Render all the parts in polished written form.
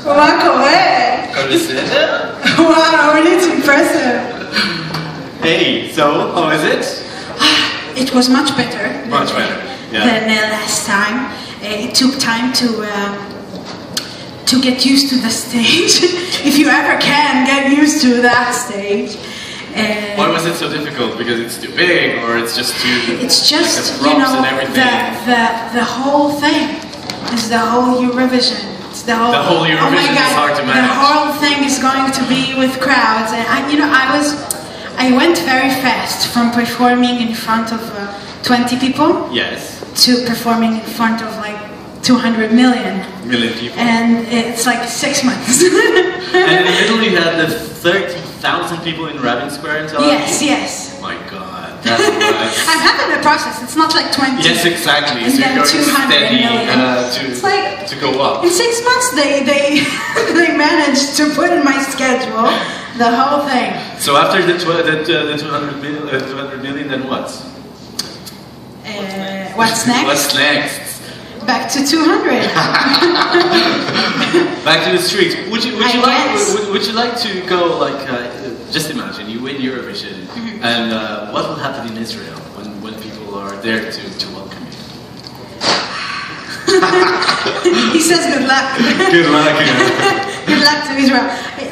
מה קורה? הכל בסדר? Wow, it's impressive. Hey, so, how is it? It was much better. Much better, yeah. Than last time. It took time to get used to the stage. If you ever can get used to that stage. Why was it so difficult? Because it's too big, or it's just too... It's just, like and everything. the whole thing is the whole Eurovision. It's the whole Eurovision, oh my God, is hard to manage. The whole thing is going to be with crowds. And I went very fast from performing in front of 20 people. Yes. To performing in front of like 200 million people. And it's like 6 months. And in the middle you had the 30,000 people in Rabin Square in Tel Aviv? Yes, yes. Oh my God, that's nice. I'm having a process, it's not like 20. Yes, exactly. And so then you're going 200 steady to go up. In 6 months they managed to put in my schedule the whole thing. So after the 200 million, then what? What's next? What's next? Back to 200. Back to the streets. Would you like to go like? Just imagine you win Eurovision, and what will happen in Israel when people are there to welcome you? He says good luck. Good luck. Good luck to Israel.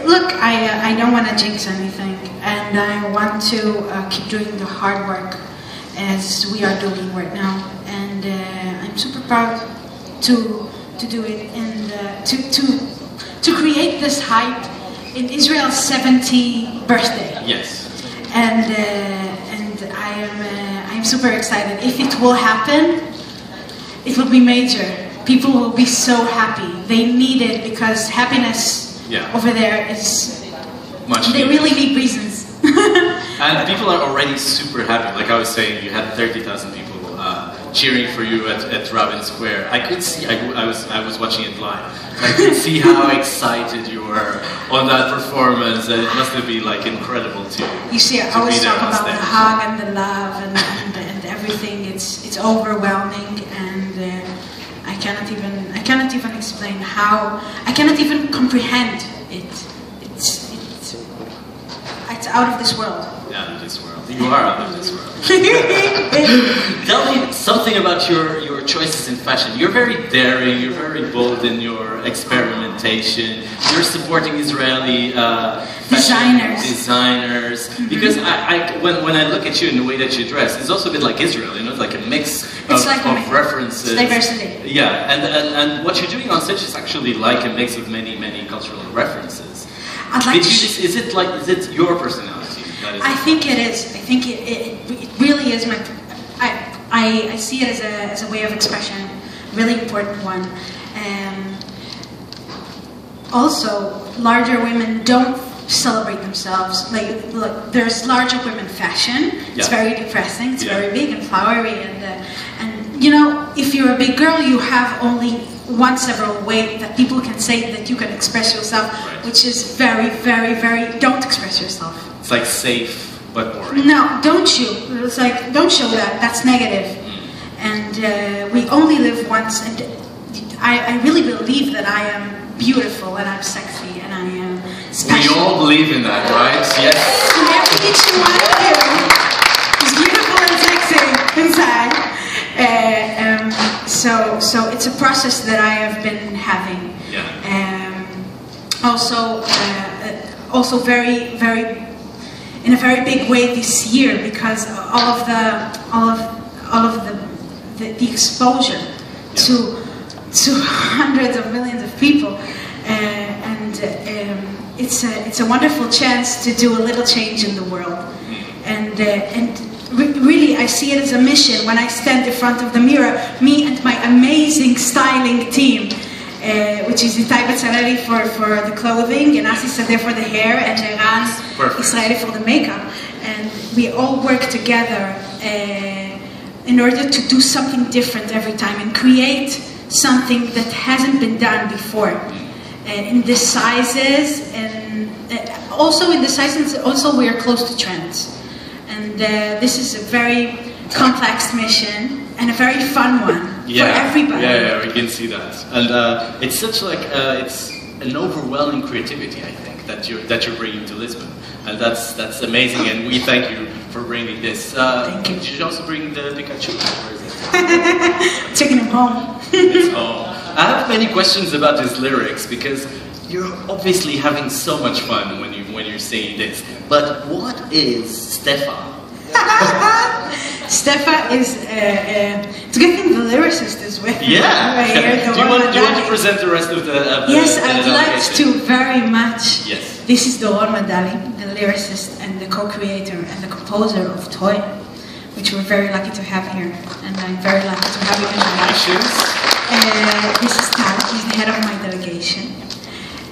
Look, I don't want to jinx anything, and I want to keep doing the hard work as we are doing right now, and I'm super proud to do it and to create this hype in Israel's 70th birthday. Yes. And I'm super excited. If it will happen, it will be major. People will be so happy. They need it because happiness over there is much. They really need reasons. And people are already super happy. Like I was saying, you had 30,000 people cheering for you at Rabin Square. I could see. I was watching it live. I could see how excited you were on that performance, and it must have been like incredible to. You see, I always talk about the hug and the love and everything. It's overwhelming, and I cannot even explain how. I cannot even comprehend it. It's out of this world. Out of this world. You are out of this world. Tell me something about your choices in fashion. You're very daring, you're very bold in your experimentation. You're supporting Israeli designers. Because when I look at you in the way that you dress, it's also a bit like Israel, you know, it's like a mix of references. It's diversity. Yeah, and what you're doing on stage is actually like a mix of many cultural references. Is it your personality? I think it is. I think it really is my. I see it as a way of expression, really important one. Also, larger women don't celebrate themselves. Like there's larger women fashion. It's very depressing. It's very big and flowery, and you know, if you're a big girl, you have only one several way that people can say that you can express yourself, which is very, very, very. Don't express yourself. It's like safe but boring. No, don't you? It's like don't show that. That's negative. And we only live once, and I really believe that I am beautiful and I'm sexy and I am special. We all believe in that, right? Yes. And every each one of you is beautiful and sexy inside. So it's a process that I have been having. Also very, very, in a very big way this year, because all of the exposure to hundreds of millions of people, and it's a wonderful chance to do a little change in the world, and really I see it as a mission when I stand in front of the mirror, me and my amazing styling team, which is Itai Betzaleli for the clothing, and Asi Sadeh for the hair, and Eran Israeli for the makeup, and we all work together in order to do something different every time and create something that hasn't been done before, in the sizes, and also in the sizes. Also, we are close to trends, and this is a very complex mission and a very fun one for everybody. Yeah, we can see that, and it's such like an overwhelming creativity, I think, that you're bringing to Lisbon, and that's amazing. And we thank you for bringing this. Thank you. Did you also bring the Pikachu? Where is it? Taking him home. It's home. I have many questions about his lyrics because you're obviously having so much fun when you're singing this. But what is Stefan? Stefan is, it's a good thing the lyricist is with me. Yeah. Right here, do you want to present the rest of the Yes, the I'd like to very much. Yes. This is Doron Madali, the lyricist and the co-creator and the composer of Toy, which we're very lucky to have here, and I'm very lucky to have you in my life. This is Tal, he's the head of my delegation,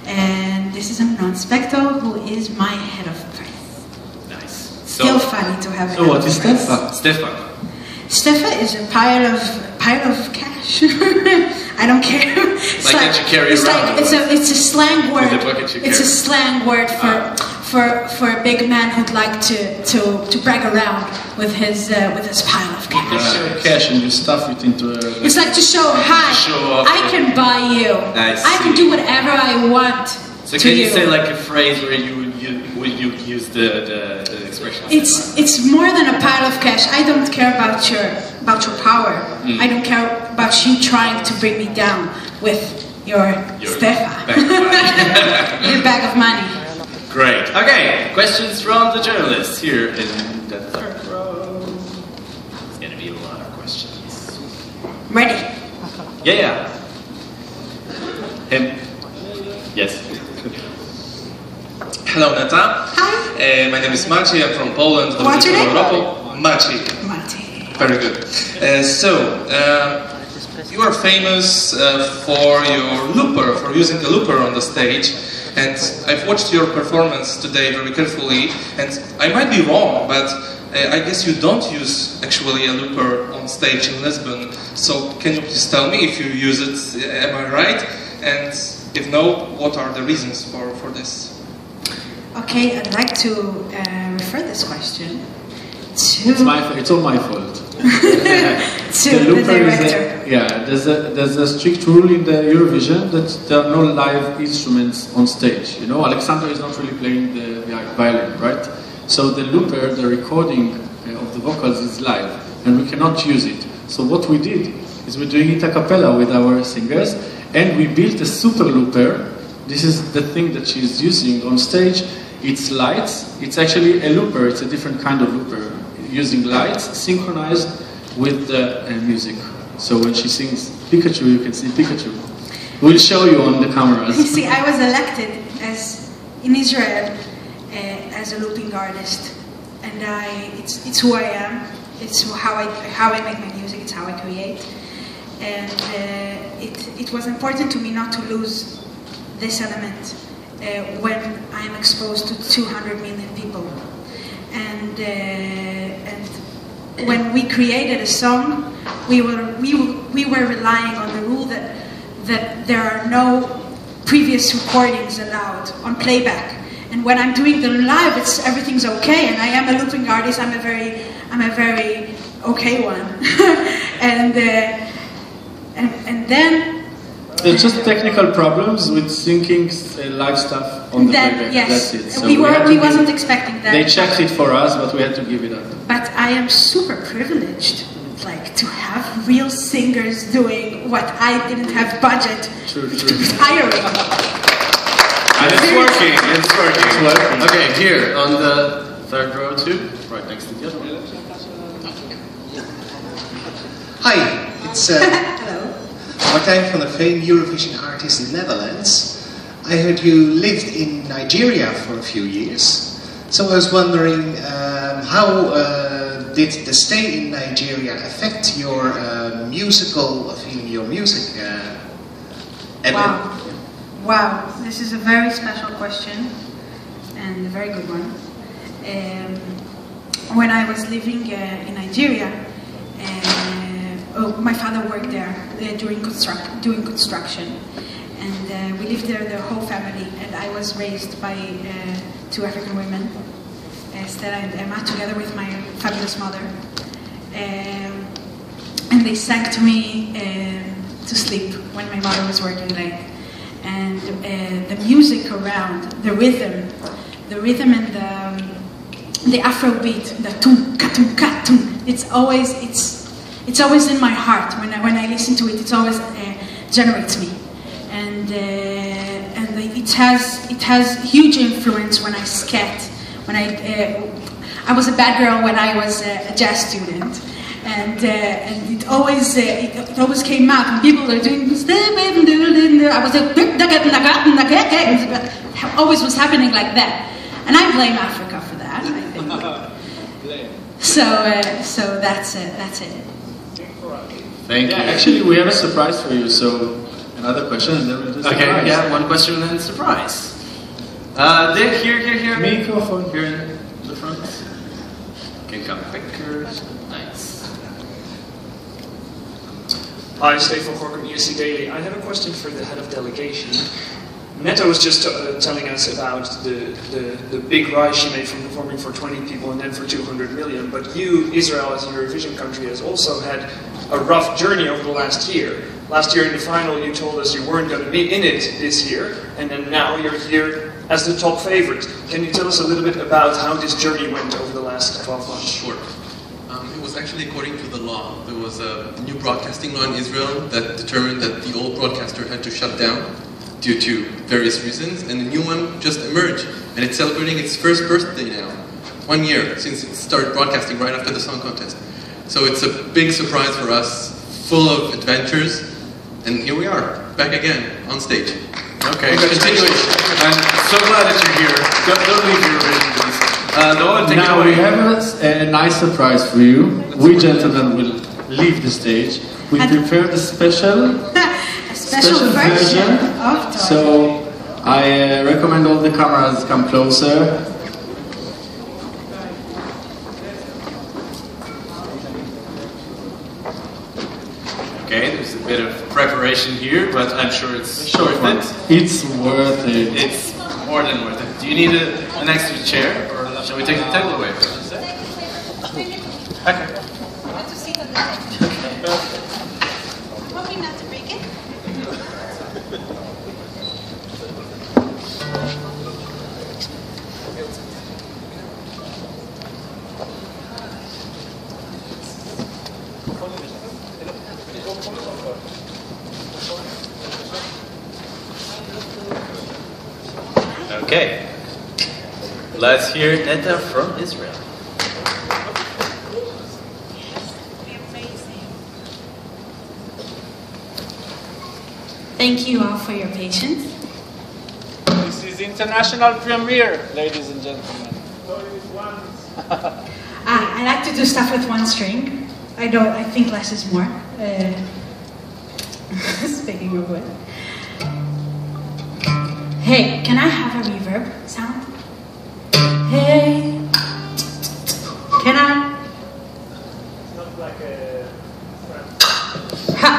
and this is Amnon Spector, who is my head of press. Nice. Still funny to have. So what is Stefan? Stefan is a pile of cash. I don't care. It's like that you carry around. It's a slang word. It's a carry. slang word for a big man who'd like to brag around with his pile of cash. Cash and you stuff it into a... It's like to show, hi, I can buy you. I can do whatever I want. So can you say like a phrase where you use the expression? It's more than a pile of cash. I don't care about your power. I don't care about you trying to bring me down with your Stefan. Your bag of money. Great. Okay, questions from the journalists here in the third row. It's going to be a lot of questions. Ready? Yeah. Him. Yes. Hello, Netta. Hi. My name is Maciej. I'm from Poland. What's your name? Maciej. Very good. You are famous for your looper, for using a looper on the stage. And I've watched your performance today very carefully, and I might be wrong, but I guess you don't use actually a looper on stage in Lisbon. So can you please tell me if you use it, am I right? And if no, what are the reasons for this? Okay, I'd like to refer this question to... It's all my fault. to the director. There's a strict rule in the Eurovision that there are no live instruments on stage. You know, Alexander is not really playing the violin, right? So the looper, the recording of the vocals is live, and we cannot use it. So what we did is we're doing it a cappella with our singers, and we built a super looper. This is the thing that she's using on stage. It's lights. It's actually a looper. It's a different kind of looper, using lights synchronized with the music. So when she sings Pikachu, you can see Pikachu. We'll show you on the cameras. You see, I was elected in Israel as a looping artist, and it's who I am. It's how I make my music. It's how I create, and it was important to me not to lose this element when I'm exposed to 200 million people. And when we created a song, we were relying on the rule that there are no previous recordings allowed on playback. And when I'm doing them live, everything's okay. And I am a looping artist. I'm a very okay one. and then. There's just technical problems with syncing live stuff on the playback. Yes, that's it. So we wasn't expecting that. They checked it for us, but we had to give it up. But I am super privileged, like, to have real singers doing what I didn't have budget to hiring. And it's working. Okay, here on the third row too, right next to the other one. Hi, it's Hello. Martijn from the famed Eurovision artist in the Netherlands. I heard you lived in Nigeria for a few years, so I was wondering how did the stay in Nigeria affect your musical feeling, your music? Wow, this is a very special question and a very good one. When I was living in Nigeria, my father worked there doing construction, and we lived there, the whole family, and I was raised by two African women, Stella and Emma, together with my fabulous mother, and they sang to me to sleep when my mother was working late. and the music around, the rhythm and the Afrobeat, the tum katum katum. It's always in my heart. When I listen to it, it always generates me, and it has huge influence when I scat. When I was a bad girl when I was a jazz student, and it always came out. And people are doing this. I was always was happening like that, and I blame Africa for that. I think. So that's it. Thank you. Actually, we have a surprise for you. So another question, and then we'll do surprise. Okay, yeah, one question and then surprise. Here. Microphone here in the front. Can come quicker. Nice. Hi, Stefan Gorkum, ESC Daily. I have a question for the head of delegation. Netta was just telling us about the big rise she made from performing for 20 people and then for 200 million. But you, Israel, as a Eurovision country, has also had a rough journey over the last year. Last year in the final, you told us you weren't going to be in it this year, and then now you're here as the top favorite. Can you tell us a little bit about how this journey went over the last 12 months? Sure. It was actually according to the law. There was a new broadcasting law in Israel that determined that the old broadcaster had to shut down due to various reasons, and a new one just emerged, and it's celebrating its first birthday now. 1 year since it started broadcasting right after the song contest. So it's a big surprise for us, full of adventures, and here we are, back again, on stage. Okay, continuation. I'm so glad that you're here. Don't leave Eurovision, please. Now we have a nice surprise for you. We gentlemen will leave the stage. We prepared a special version. So I recommend all the cameras come closer. Okay, there's a bit of preparation here, but I'm sure it's worth it. It's worth it. It's more than worth it. Do you need an extra chair, or shall we take the table away? Okay. Hoping not to break it. Okay. Let's hear Netta from Israel. Thank you all for your patience. This is international premiere, ladies and gentlemen. I like to do stuff with one string. I think less is more. Speaking of which. Hey, can I have a reverb sound? Hey, can I? It's not like a... Ha!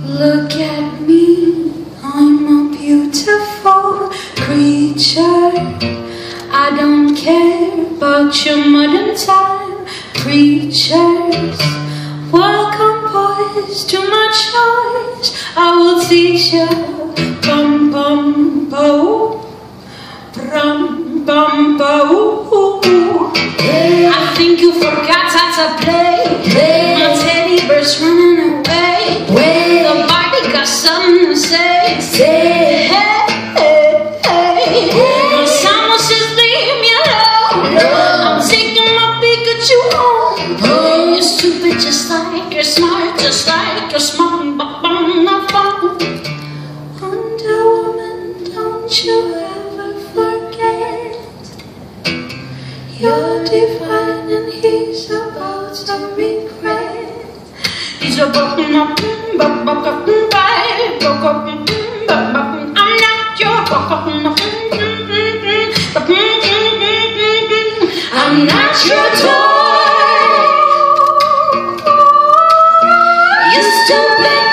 Look at me, I'm a beautiful creature. I don't care about your modern time preachers. Welcome boys to my choice, I will teach you. Bum bum bo, bum bum bo. I think you forgot how to play. My teddy bear's running away. The Barbie got something to say. Hey, hey, hey. My summer says leave me alone. I'm taking my Pikachu home. You're stupid just like you're smart, just like you're smart. Wonder Woman, don't you ever forget. You're divine and he's about to regret. He's about to I'm not your I'm not your toy. You stupid